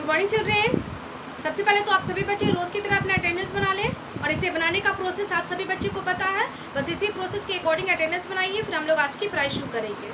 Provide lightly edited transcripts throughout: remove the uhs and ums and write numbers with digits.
Good morning children. सबसे पहले तो आप सभी बच्चे रोज़ की तरह अपना अटेंडेंस बना लें और इसे बनाने का प्रोसेस आप सभी बच्चों को पता है। बस इसी प्रोसेस के अकॉर्डिंग अटेंडेंस बनाइए, फिर हम लोग आज की पढ़ाई शुरू करेंगे।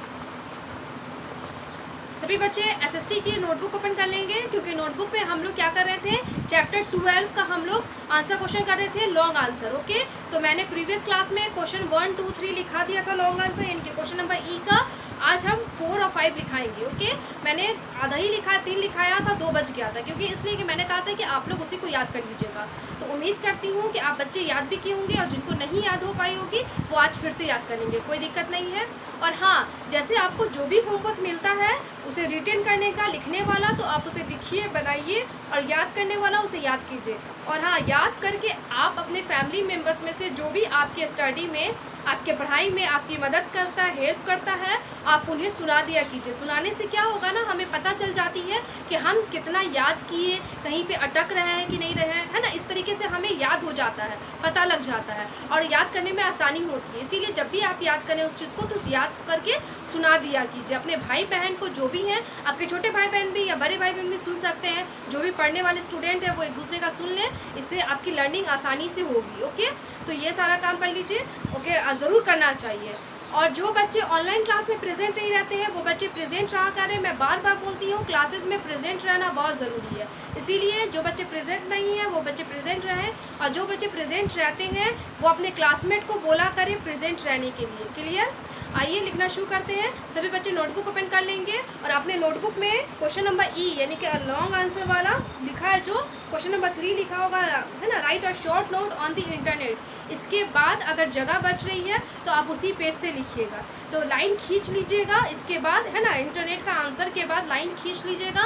सभी बच्चे एसएसटी की नोटबुक ओपन कर लेंगे, क्योंकि नोटबुक में हम लोग क्या कर रहे थे, चैप्टर 12 का हम लोग आंसर क्वेश्चन कर रहे थे, लॉन्ग आंसर। ओके, तो मैंने प्रीवियस क्लास में क्वेश्चन 1, 2, 3 लिखा दिया था लॉन्ग आंसर, यानी कि क्वेश्चन नंबर ई का। आज हम 4 और 5 लिखाएंगे। ओके, मैंने आधा ही लिखा, 3 लिखाया था, 2 बच गया था, क्योंकि इसलिए कि मैंने कहा था कि आप लोग उसी को याद कर लीजिएगा। तो उम्मीद करती हूँ कि आप बच्चे याद भी किए होंगे, और जिनको नहीं याद हो पाई होगी वो आज फिर से याद कर लेंगे, कोई दिक्कत नहीं है। और हाँ, जैसे आपको जो भी होमवर्क मिलता है उसे रिटेन करने का, लिखने वाला, तो आप उसे लिखिए, बनाइए, और याद करने वाला उसे याद कीजिए। और हाँ, याद करके आप अपने फैमिली मेम्बर्स में से जो भी आपके स्टडी में, आपके पढ़ाई में आपकी मदद करता है, हेल्प करता है, आप उन्हें सुना दिया कीजिए। सुनाने से क्या होगा ना, हमें पता चल जाती है कि हम कितना याद किए, कहीं पे अटक रहे हैं कि नहीं रहे हैं, है ना। इस तरीके से हमें याद हो जाता है, पता लग जाता है, और याद करने में आसानी होती है। इसीलिए जब भी आप याद करें उस चीज़ को, तो याद करके सुना दिया कीजिए अपने भाई बहन को, जो भी हैं, आपके छोटे भाई बहन भी या बड़े भाई बहन भी सुन सकते हैं। जो भी पढ़ने वाले स्टूडेंट हैं वो एक दूसरे का सुन लें, इससे आपकी लर्निंग आसानी से होगी। ओके, तो ये सारा काम कर लीजिए। ओके, ज़रूर करना चाहिए। और जो बच्चे ऑनलाइन क्लास में प्रेजेंट नहीं रहते हैं वो बच्चे प्रेजेंट रहा करें। मैं बार बार बोलती हूँ, क्लासेस में प्रेजेंट रहना बहुत ज़रूरी है। इसीलिए जो बच्चे प्रेजेंट नहीं हैं वो बच्चे प्रेजेंट रहें, और जो बच्चे प्रेजेंट रहते हैं वो अपने क्लासमेट को बोला करें प्रेजेंट रहने के लिए। क्लियर? आइए लिखना शुरू करते हैं। सभी बच्चे नोटबुक ओपन कर लेंगे, और आपने नोटबुक में क्वेश्चन नंबर ई यानी कि लॉन्ग आंसर वाला लिखा है, जो क्वेश्चन नंबर 3 लिखा होगा, है ना, right a short note on the internet. इसके बाद अगर जगह बच रही है तो आप उसी पेज से लिखिएगा, तो लाइन खींच लीजिएगा। इसके बाद, है ना, इंटरनेट का आंसर के बाद लाइन खींच लीजिएगा,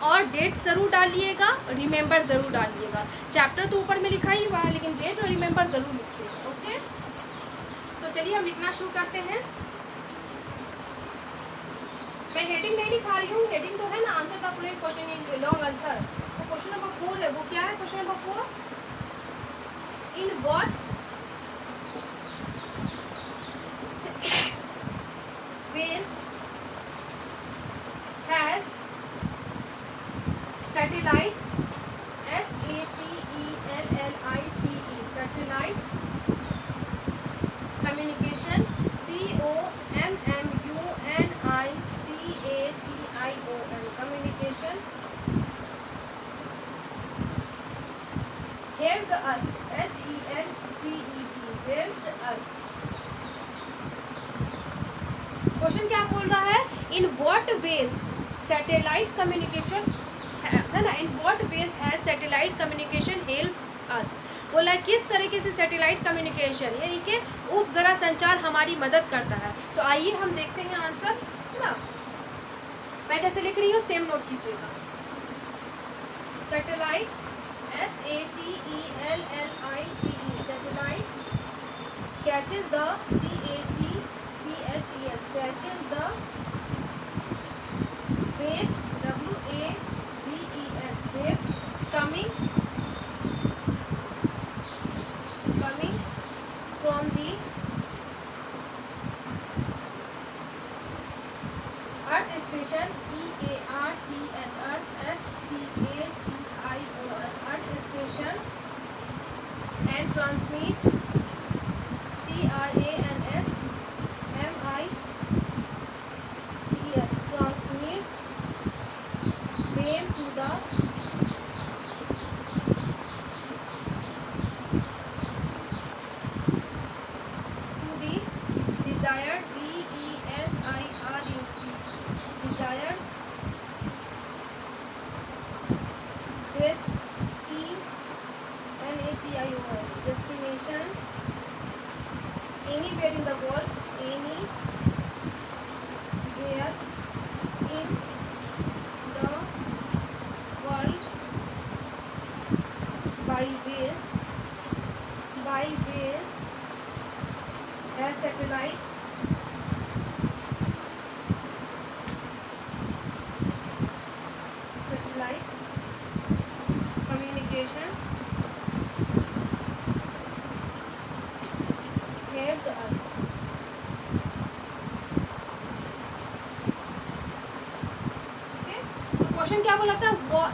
और डेट ज़रूर डालिएगा, रिमेंबर ज़रूर डालिएगा। चैप्टर तो ऊपर में लिखा ही हुआ है, लेकिन डेट और रिमेंबर ज़रूर लिखिएगा। ओके, तो चलिए हम लिखना शुरू करते हैं। मैं हेडिंग नहीं लिखा रही हूँ, हेडिंग तो है ना, आंसर का full question in long answer. तो क्वेश्चन नंबर 4 है, वो क्या है? Question number 4, in what ways has satellite, SATELLITE, satellite communication, COMMUNICATION, communication helped us, HELPED, helped us। Question क्या बोल रहा है? In what ways satellite communication, है ना, in what ways has satellite communication help us. बोला है किस तरीके से सैटेलाइट कम्युनिकेशन यानी कि उपग्रह संचार हमारी मदद करता है। तो आइए हम देखते हैं आंसर, है ना। मैं जैसे लिख रही हूँ सेम नोट कीजिएगा। Satellite, SATELLITE, satellite catches the, CATCHES, catches the waves, WAVES, waves coming from the Earth station, EARTH, Earth, STATION, Earth station, and transmit, TRANSMITS, transmits them to the desired, desired destination anywhere in the world, anywhere in the world, by ways as satellite question क्या बोला था,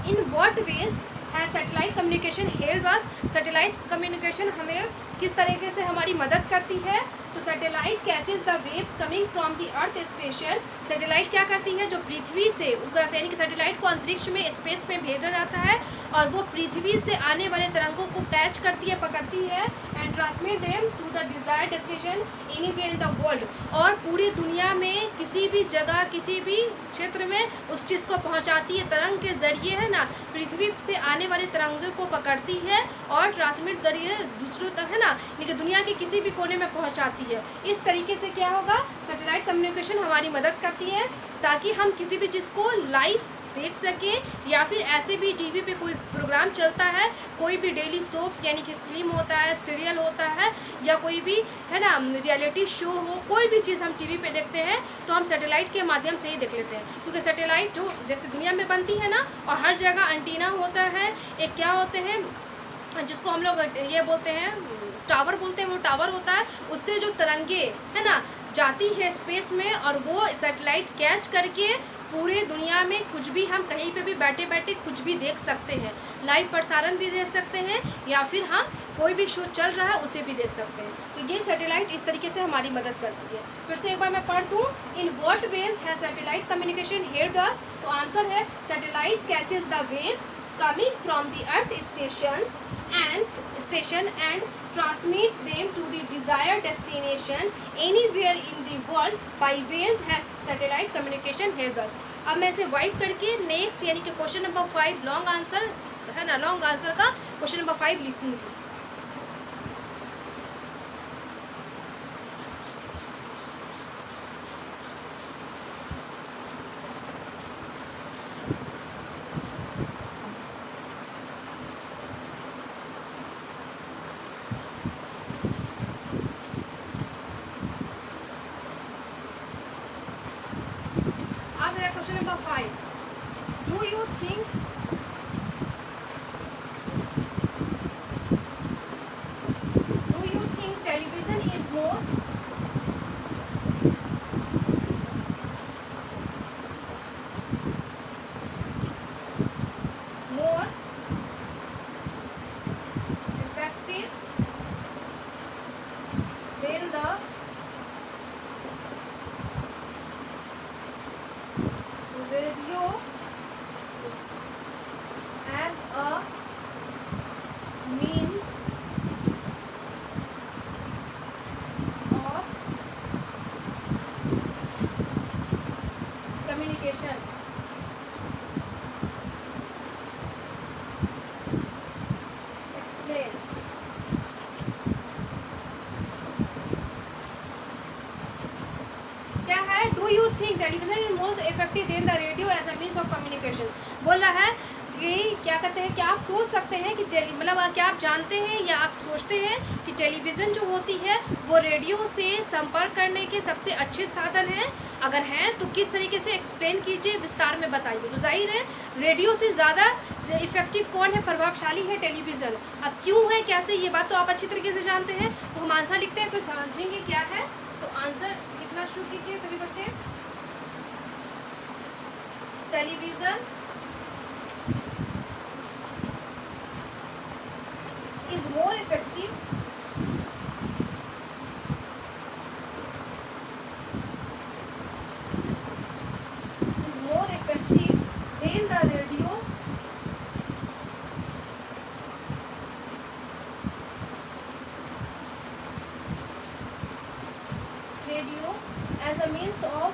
इन what veg है satellite communication help अस, satellite communication हमें किस तरीके से हमारी मदद करती है। तो satellite catches the waves coming from the earth station, satellite क्या करती है, जो पृथ्वी से उपग्रह से, यानी कि सैटेलाइट को अंतरिक्ष में स्पेस में भेजा जाता है और वो पृथ्वी से आने वाले तरंगों को कैच करती है, पकड़ती है and transmit them to the desired destination anywhere in the world, और पूरी दुनिया में किसी भी जगह किसी भी क्षेत्र में उस चीज़ को पहुंचाती है। तरंग के जरिए है ना, पृथ्वी से आने वाले तरंगों को पकड़ती है और ट्रांसमिट जरिए दूसरों तक है ना, लेकिन दुनिया के किसी भी कोने में पहुंचाती है। इस तरीके से क्या होगा, सैटेलाइट कम्युनिकेशन हमारी मदद करती है ताकि हम किसी भी चीज़ को लाइव देख सके, या फिर ऐसे भी टीवी पे कोई प्रोग्राम चलता है, कोई भी डेली सोप यानी कि फिल्म होता है, सीरियल होता है, या कोई भी है ना रियलिटी शो हो, कोई भी चीज़ हम टीवी पे देखते हैं तो हम सैटेलाइट के माध्यम से ही देख लेते हैं, क्योंकि सैटेलाइट जो जैसे दुनिया में बनती है ना, और हर जगह एंटीना होता है, एक क्या होते हैं जिसको हम लोग ये बोलते हैं टावर बोलते हैं, वो टावर होता है, उससे जो तरंगे है ना जाती है स्पेस में, और वो सैटेलाइट कैच करके पूरे दुनिया में कुछ भी हम कहीं पे भी बैठे बैठे कुछ भी देख सकते हैं, लाइव प्रसारण भी देख सकते हैं, या फिर हम कोई भी शो चल रहा है उसे भी देख सकते हैं। तो ये सैटेलाइट इस तरीके से हमारी मदद करती है। फिर से एक बार मैं पढ़ दूँ, इन व्हाट वेज है सैटेलाइट कम्युनिकेशन हेल्प्ड अस, तो आंसर है satellite catches the waves coming from the earth station and transmit them to the desired destination anywhere in the world by ways has satellite communication helped us। अब मैं इसे wipe करके next यानी कि question number 5 long answer है ना, long answer का question number 5 लिखूंगी। Question number 5. Do you think television is more effective than the radio as a means of communication? Explain. क्या है, do you think television is most effective than the radio as a means of communication. बोल रहा है कि क्या कहते हैं, क्या आप सोच सकते हैं कि मतलब क्या आप जानते हैं या आप सोचते हैं कि टेलीविज़न जो होती है वो रेडियो से संपर्क करने के सबसे अच्छे साधन हैं? अगर हैं तो किस तरीके से एक्सप्लेन कीजिए, विस्तार में बताइए। तो जाहिर है रेडियो से ज़्यादा इफेक्टिव कौन है, प्रभावशाली है टेलीविज़न। अब क्यों है, कैसे, ये बात तो आप अच्छी तरीके से जानते हैं। तो हम आंसर लिखते हैं, फिर समझेंगे क्या है। तो आंसर लिखना शुरू कीजिए सभी बच्चे। Television is more effective than the radio as a means of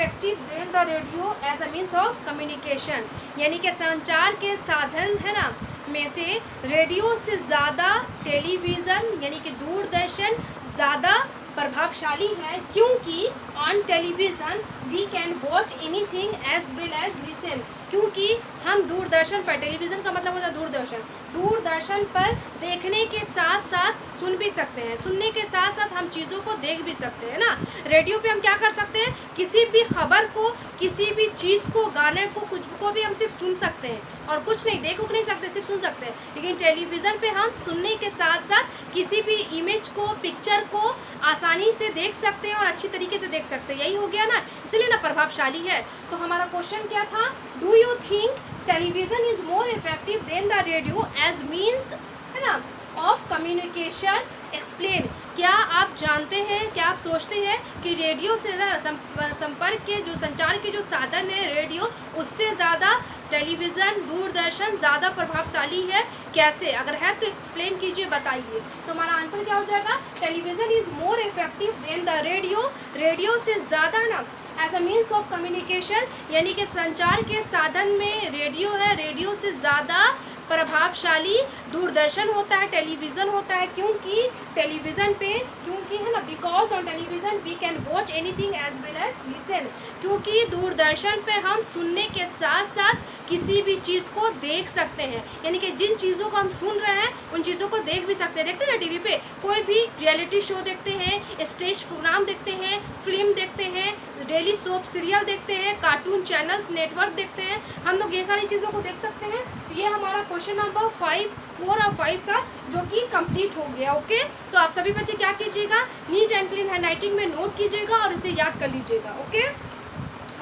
effective than the radio as a means of communication, यानी कि संचार के साधन है ना में से रेडियो से ज़्यादा टेलीविज़न यानी कि दूरदर्शन ज़्यादा प्रभावशाली है, क्योंकि on television we can watch anything as well as listen, क्योंकि हम दूरदर्शन पर, टेलीविज़न का मतलब होता है दूरदर्शन, दूरदर्शन पर देखने के साथ साथ सुन भी सकते हैं, सुनने के साथ साथ हम चीज़ों को देख भी सकते हैं ना। रेडियो पे हम क्या कर सकते हैं, किसी भी खबर को, किसी भी चीज़ को, गाने को, कुछ को भी हम सिर्फ सुन सकते हैं और कुछ नहीं, देख नहीं सकते, सिर्फ सुन सकते हैं। लेकिन टेलीविज़न पे हम सुनने के साथ साथ किसी भी इमेज को, पिक्चर को आसानी से देख सकते हैं और अच्छी तरीके से देख सकते हैं। यही हो गया ना, इसलिए ना प्रभावशाली है। तो हमारा क्वेश्चन क्या था, do you think television is more effective than the radio as means है ना ऑफ कम्युनिकेशन, एक्सप्लेन। क्या आप जानते हैं, क्या आप सोचते हैं कि रेडियो से ना संपर्क के जो, संचार के जो साधन है रेडियो, उससे ज़्यादा टेलीविज़न, दूरदर्शन ज़्यादा प्रभावशाली है? कैसे? अगर है तो एक्सप्लेन कीजिए, बताइए। तो हमारा आंसर क्या हो जाएगा, television is more effective than the radio, radio से ज़्यादा ना as a means of communication, यानी कि संचार के साधन में रेडियो है, रेडियो से ज़्यादा प्रभावशाली दूरदर्शन होता है, टेलीविज़न होता है, क्योंकि टेलीविज़न पे, क्योंकि है ना, because on television we can watch anything as well as listen, क्योंकि दूरदर्शन पे हम सुनने के साथ साथ किसी भी चीज़ को देख सकते हैं, यानी कि जिन चीज़ों को हम सुन रहे हैं उन चीज़ों को देख भी सकते हैं। देखते हैं ना टीवी पे कोई भी रियलिटी शो देखते हैं, स्टेज प्रोग्राम देखते हैं, फिल्म देखते हैं, डेली सोप सीरियल देखते हैं, कार्टून चैनल्स, नेटवर्क देखते हैं, हम लोग ये सारी चीज़ों को देख सकते हैं। तो ये हमारा क्वेश्चन नंबर 4 और 5 था, जो कि कंप्लीट हो गया। ओके, तो आप सभी बच्चे क्या कीजिएगा, नीट एंड क्लीन हैंडराइटिंग में नोट कीजिएगा और इसे याद कर लीजिएगा। ओके,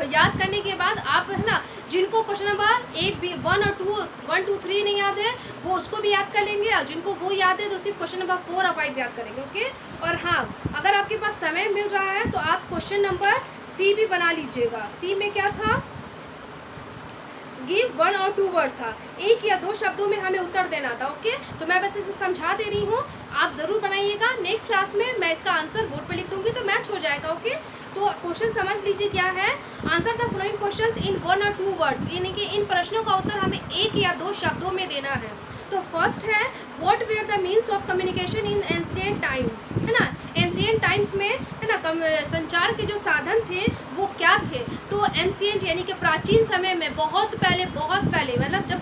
याद करने के बाद आप है ना, जिनको क्वेश्चन नंबर 1 2 3 नहीं याद है वो उसको भी याद कर लेंगे, और जिनको वो याद है तो सिर्फ क्वेश्चन नंबर 4 और 5 याद करेंगे। ओके, और हाँ, अगर आपके पास समय मिल रहा है तो आप क्वेश्चन नंबर सी भी बना लीजिएगा। सी में क्या था, गिव 1 और 2 वर्ड था, 1 या 2 शब्दों में हमें उत्तर देना था। ओके, तो मैं बच्चे से समझा दे रही हूँ, आप ज़रूर बनाइएगा। नेक्स्ट क्लास में मैं इसका आंसर बोर्ड पे लिख दूँगी तो मैच हो जाएगा। ओके, तो क्वेश्चन समझ लीजिए क्या है, answer the following questions in 1 और 2 वर्ड्स, यानी कि इन प्रश्नों का उत्तर हमें 1 या 2 शब्दों में देना है। तो फर्स्ट है, what were the means of communication in ancient time, है ना, एंशिएंट टाइम्स में है ना, संचार के जो साधन थे वो क्या थे। तो एंशिएंट यानी कि प्राचीन समय में, बहुत पहले मतलब जब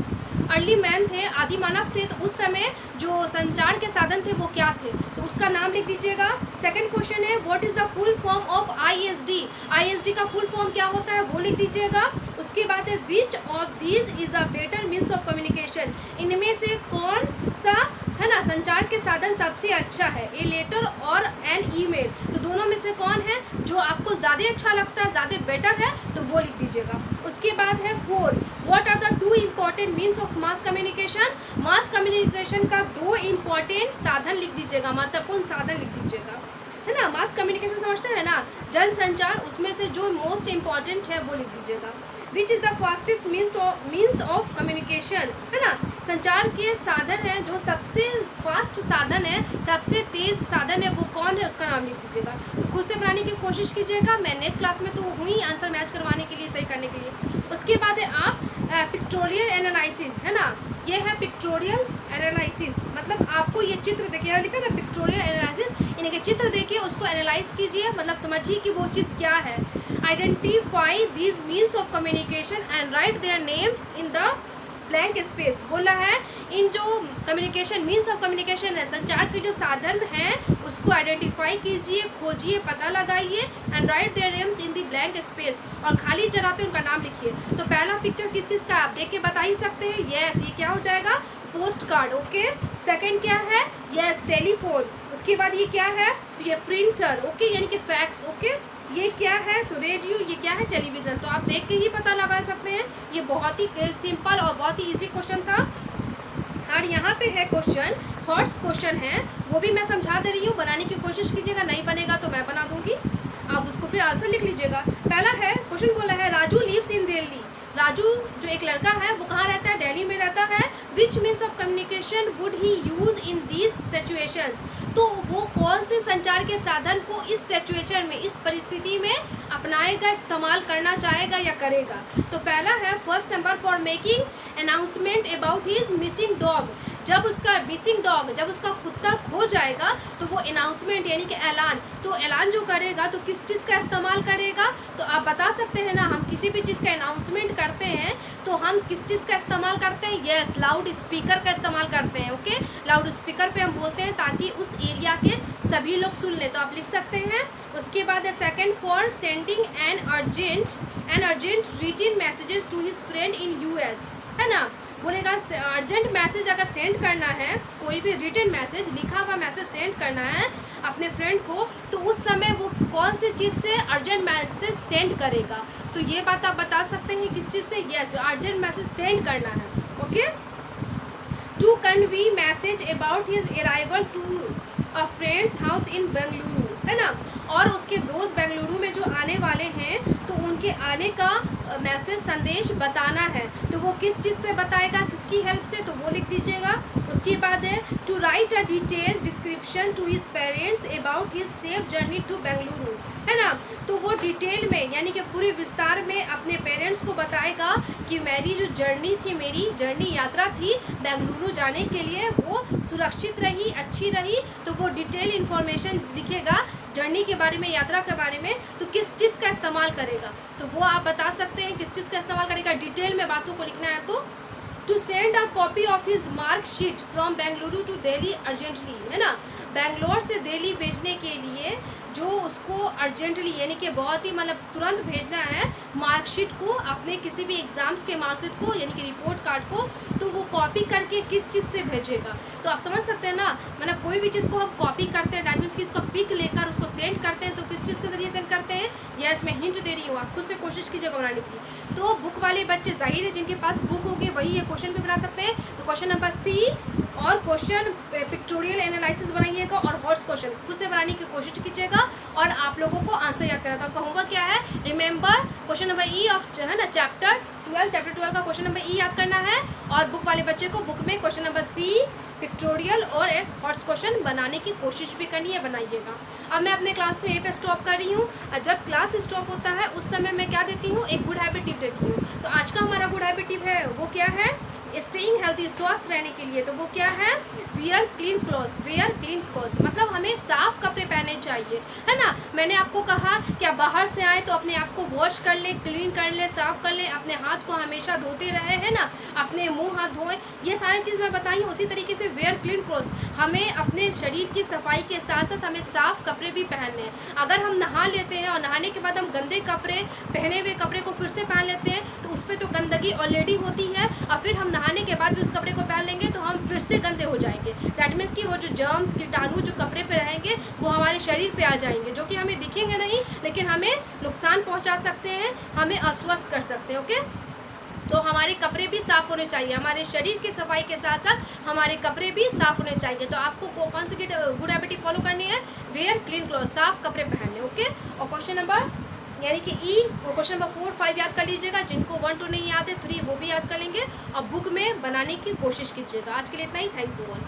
अर्ली मैन थे, आदि मानव थे, तो उस समय जो संचार के साधन थे वो क्या थे, तो उसका नाम लिख दीजिएगा। सेकंड क्वेश्चन है, what is the full form of ISD, ISD का फुल फॉर्म क्या होता है वो लिख दीजिएगा। उसके बाद है, which of these is a better means of communication, इनमें से कौन सा है ना संचार के साधन सबसे अच्छा है, ए लेटर और एन ईमेल, तो दोनों में से कौन है जो आपको ज़्यादा अच्छा लगता है, ज़्यादा बेटर है, तो वो लिख दीजिएगा। उसके बाद है 4, what are the 2 important means of mass communication, mass communication का 2 इम्पॉर्टेंट साधन लिख दीजिएगा, महत्वपूर्ण साधन लिख दीजिएगा, है ना। मास कम्युनिकेशन समझते हैं ना, जनसंचार, उसमें से जो मोस्ट इम्पॉर्टेंट है वो लिख दीजिएगा। Which is the fastest means of communication, है ना, संचार के साधन है जो सबसे फास्ट साधन है, सबसे तेज़ साधन है, वो कौन है, उसका नाम लिख दीजिएगा। तो खुद से बनाने की कोशिश कीजिएगा, मैं नेक्स्ट क्लास में तो हुई आंसर मैच करवाने के लिए, सही करने के लिए। उसके बाद है आप पिक्टोरियल एनालिसिस, है ना, ये है पिक्टोरियल एनालिसिस, मतलब आपको ये चित्र देखिए, लिखा ना पिक्टोरियल एनालिसिस, इनके चित्र देखिए, उसको एनालाइज कीजिए, मतलब समझिए कि वो चीज़ क्या है। Identify these means of communication and right their names in the blank space, बोला है इन जो कम्युनिकेशन मीन्स ऑफ कम्युनिकेशन है, संचार के जो साधन हैं उसको आइडेंटिफाई कीजिए, खोजिए, पता लगाइए, and right their names in the blank space, और खाली जगह पे उनका नाम लिखिए। तो पहला पिक्चर किस चीज़ का आप देख के बता ही सकते हैं, यस, ये क्या हो जाएगा, पोस्ट कार्ड। ओके, सेकंड क्या है, यस, टेलीफोन। उसके बाद ये क्या है, तो ये प्रिंटर, ओके, यानी कि फैक्स। ओके, ये क्या है, तो रेडियो, ये क्या है, टेलीविज़न। तो आप देख के ही पता लगा सकते हैं, ये बहुत ही सिंपल और बहुत ही इजी क्वेश्चन था। और यहाँ पे है क्वेश्चन, हॉट्स क्वेश्चन है, वो भी मैं समझा दे रही हूँ, बनाने की कोशिश कीजिएगा, नहीं बनेगा तो मैं बना दूँगी, आप उसको फिर आंसर लिख लीजिएगा। पहला है क्वेश्चन, बोला है राजू लिव्स इन दिल्ली, राजू जो एक लड़का है वो कहाँ रहता है, दिल्ली में रहता है। Which means of communication would he use in these situations, तो वो कौन से संचार के साधन को इस सिचुएशन में, इस परिस्थिति में अपनाएगा, इस्तेमाल करना चाहेगा या करेगा। तो पहला है first number, for making announcement about his missing dog. जब उसका मिसिंग डॉग, जब उसका कुत्ता खो जाएगा तो वो अनाउंसमेंट यानी कि ऐलान, तो ऐलान जो करेगा तो किस चीज़ का इस्तेमाल करेगा। तो आप बता सकते हैं ना, हम किसी भी चीज़ का अनाउंसमेंट करते हैं तो हम किस चीज़ का इस्तेमाल करते हैं, यस लाउड स्पीकर का इस्तेमाल करते हैं। ओके, लाउड स्पीकर पे हम बोलते हैं ताकि उस एरिया के सभी लोग सुन ले, तो आप लिख सकते हैं। उसके बाद है second, for sending an urgent written messages to his friend in US, है ना। बोलेगा अर्जेंट मैसेज अगर सेंड करना है, कोई भी रिटन मैसेज, लिखा हुआ मैसेज सेंड करना है अपने फ्रेंड को, तो उस समय वो कौन सी चीज़ से अर्जेंट मैसेज सेंड करेगा। तो ये बात आप बता सकते हैं किस चीज़ से, यस अर्जेंट मैसेज सेंड करना है। Okay, to convey message about his arrival to a friend's house in Bengaluru, है ना। और उसके दोस्त बेंगलुरु में जो आने वाले हैं तो उनके आने का मैसेज, संदेश बताना है। तो वो किस चीज़ से बताएगा, किसकी हेल्प से, तो वो लिख दीजिएगा। उसके बाद है to write a detail description to his parents about his safe journey to Bengaluru, है ना। तो वो डिटेल में यानी कि पूरे विस्तार में अपने पेरेंट्स को बताएगा कि मेरी जो जर्नी थी, मेरी जर्नी यात्रा थी बेंगलुरु जाने के लिए, वो सुरक्षित रही, अच्छी रही। तो वो डिटेल इन्फॉर्मेशन लिखेगा जर्नी के बारे में, यात्रा के बारे में। तो किस चीज़ का इस्तेमाल करेगा, तो वो आप बता सकते हैं किस चीज़ का इस्तेमाल करेगा। डिटेल में बातों को लिखना है तो to send a copy of his marksheet from Bengaluru to Delhi urgently, है ना। बेंगलोर से दिल्ली भेजने के लिए जो उसको अर्जेंटली यानी कि बहुत ही मतलब तुरंत भेजना है मार्कशीट को, अपने किसी भी एग्ज़ाम्स के मार्कशीट को यानी कि रिपोर्ट कार्ड को, तो वो कॉपी करके किस चीज़ से भेजेगा। तो आप समझ सकते हैं ना, मतलब कोई भी चीज़ को हम कॉपी करते हैं, डैट मीन्स की उसका पिक लेकर उसको सेंड करते हैं, तो किस चीज़ के ज़रिए सेंड करते हैं, या इसमें हिंट दे रही हूँ, आप खुद से कोशिश कीजिएगा बनाने की। तो बुक वाले बच्चे, जाहिर है जिनके पास बुक होगी वही ये क्वेश्चन भी बना सकते हैं। तो क्वेश्चन नंबर सी और क्वेश्चन पिक्टोरियल एनालिसिस बनाइएगा और हॉट्स क्वेश्चन खुद से बनाने की कोशिश कीजिएगा और आप लोगों को आंसर याद करना। तो आपका होमवर्क क्या है, remember question number E of, है ना, चैप्टर 12 का क्वेश्चन नंबर ई याद करना है। और बुक वाले बच्चे को बुक में क्वेश्चन नंबर सी, पिक्टोरियल और हॉट्स क्वेश्चन बनाने की कोशिश भी करनी है, बनाइएगा। अब मैं अपने क्लास को यहीं पे स्टॉप कर रही हूँ। जब क्लास स्टॉप होता है उस समय मैं क्या देती हूँ, एक गुड हैबिट टिप देती हूँ। तो आज का हमारा गुड हैबिट टिप है वो क्या है, स्टेइंग हेल्थी, स्वस्थ रहने के लिए। तो वो क्या है, where clean clothes, where clean clothes मतलब हमें साफ़ कपड़े पहनने चाहिए, है ना। मैंने आपको कहा कि आप बाहर से आए तो अपने आप को वॉश कर लें, क्लीन कर लें, साफ़ कर लें, अपने हाथ को हमेशा धोते रहे, है ना, अपने मुंह हाथ धोएं, ये सारी चीज़ मैं बताई हूँ। उसी तरीके से वेयर क्लीन क्लॉथ्स, हमें अपने शरीर की सफाई के साथ साथ हमें साफ़ कपड़े भी पहनने हैं। अगर हम नहा लेते हैं और नहाने के बाद हम गंदे कपड़े, पहने हुए कपड़े को फिर से पहन लेते हैं तो उस पर तो गंदगी ऑलरेडी होती है, और फिर हम नहाने के बाद भी उस कपड़े को पहन लेंगे तो हम फिर से गंदे हो जाएंगे। दैट मीन्स कि वो जो जर्म्स, कीटाणु जो कपड़े पे रहेंगे वो हमारे शरीर पे आ जाएंगे, जो कि हमें दिखेंगे नहीं लेकिन हमें नुकसान पहुंचा सकते हैं, हमें अस्वस्थ कर सकते हैं। ओके, तो हमारे कपड़े भी साफ़ होने चाहिए, हमारे शरीर की सफाई के साथ साथ हमारे कपड़े भी साफ़ होने चाहिए। तो आपको कौन सी गुड हैबिट फॉलो करनी है, वेयर क्लीन क्लॉथ, साफ़ कपड़े पहनने। ओके, और क्वेश्चन नंबर यानी कि ई, वो क्वेश्चन नंबर 4, 5 याद कर लीजिएगा। जिनको 1, 2 नहीं याद है, 3 वो भी याद कर लेंगे और बुक में बनाने की कोशिश कीजिएगा। आज के लिए इतना ही, थैंक यू ऑल।